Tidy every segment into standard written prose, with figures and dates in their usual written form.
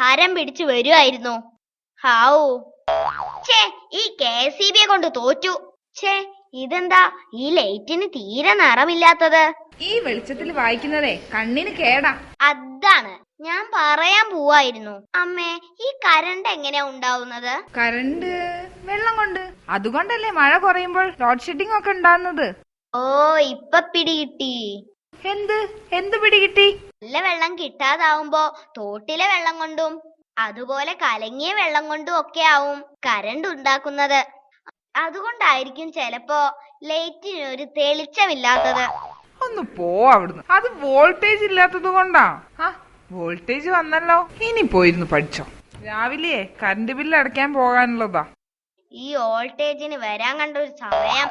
ഹരം പിടിച്ചു വരുമായിരുന്നു. ഹാവൂ, ഛേ, ഈ KSEB കൊണ്ട് തോറ്റു. ഛേ, ഇതെന്താ ഈ ലൈറ്റിന് തീരെ നിറമില്ലാത്തത്? ഈ വെളിച്ചത്തിൽ വായിക്കുന്നതേ കണ്ണിന് കേടാ. അതാണ് ഞാൻ പറയാൻ പോവായിരുന്നു. അമ്മേ, ഈ കറണ്ട് എങ്ങനെയാ ഉണ്ടാവുന്നത്? കറണ്ട് വെള്ളം കൊണ്ട്. അതുകൊണ്ടല്ലേ മഴ കുറയുമ്പോൾ ലോഡ് ഷെഡിംഗ് ഒക്കെ ഉണ്ടാകുന്നത്. ഓ, ഇപ്പൊ പിടികിട്ടി. എന്ത് പിടികിട്ടി? നല്ല വെള്ളം കിട്ടാതാവുമ്പോ തോട്ടിലെ വെള്ളം കൊണ്ടും അതുപോലെ കലങ്ങിയ വെള്ളം കൊണ്ടും ഒക്കെ ആവും കറണ്ട് ഉണ്ടാക്കുന്നത്. അതുകൊണ്ടായിരിക്കും ചിലപ്പോ ലൈറ്റിന് ഒരു തെളിച്ചമില്ലാത്തത്. ഒന്ന് പോ അവിടുന്ന്. അത് വോൾട്ടേജ് ഇല്ലാത്തത് കൊണ്ടാ. വോൾട്ടേജ് വന്നല്ലോ. ഇനി പോയിരുന്നു പഠിച്ചോ. രാവിലെ കറണ്ട് ബില്ല് അടയ്ക്കാൻ പോകാനുള്ളതാ. ഈ വോൾട്ടേജിന് വരാൻ കണ്ട ഒരു സമയം.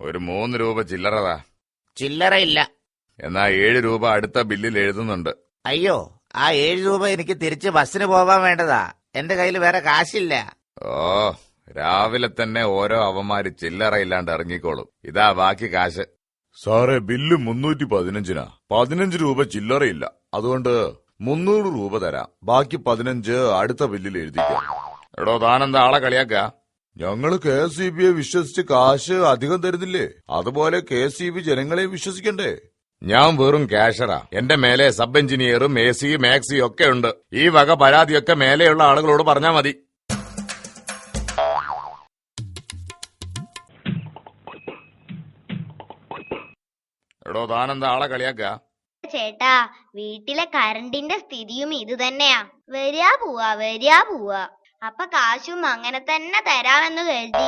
ഒരു 3 രൂപ ചില്ലറതാ. ചില്ലറയില്ല. എന്നാ 7 രൂപ അടുത്ത ബില്ലിൽ എഴുതുന്നുണ്ട്. അയ്യോ, ആ 7 രൂപ എനിക്ക് തിരിച്ച് ബസ്സിന് പോവാൻ വേണ്ടതാ. എന്റെ കയ്യിൽ വേറെ കാശില്ല. ഓ, രാവിലെ തന്നെ ഓരോ അവന്മാര് ചില്ലറ ഇല്ലാണ്ട് ഇറങ്ങിക്കോളും. ഇതാ ബാക്കി കാശ്. സാറേ, ബില്ല് 315-നാ. 15 രൂപ ചില്ലറയില്ല. അതുകൊണ്ട് 300 രൂപ തരാം. ബാക്കി 15 അടുത്ത ബില്ലിൽ എഴുതിക്കാം. എടോ, താനെന്താ ആളെ കളിയാക്ക? ഞങ്ങള് KSEB വിശ്വസിച്ച് കാശ് അധികം തരുന്നില്ലേ? അതുപോലെ KSEB ജനങ്ങളെ വിശ്വസിക്കണ്ടേ? ഞാൻ വെറും ക്യാഷറാ. എന്റെ മേലെ സബ് എഞ്ചിനീയറും AC മാക്സി ഒക്കെ ഉണ്ട്. ഈ വക പരാതിയൊക്കെ മേലെയുള്ള ആളുകളോട് പറഞ്ഞാ മതി. എടോ, താനെന്താ ആളെ കളിയാക്ക? ചേട്ടാ, വീട്ടിലെ കറണ്ടിന്റെ സ്ഥിതിയും ഇത് തന്നെയാ. വരിക പോവാ. അപ്പൊ കാശും അങ്ങനെ തന്നെ തരാമെന്ന് കരുതി.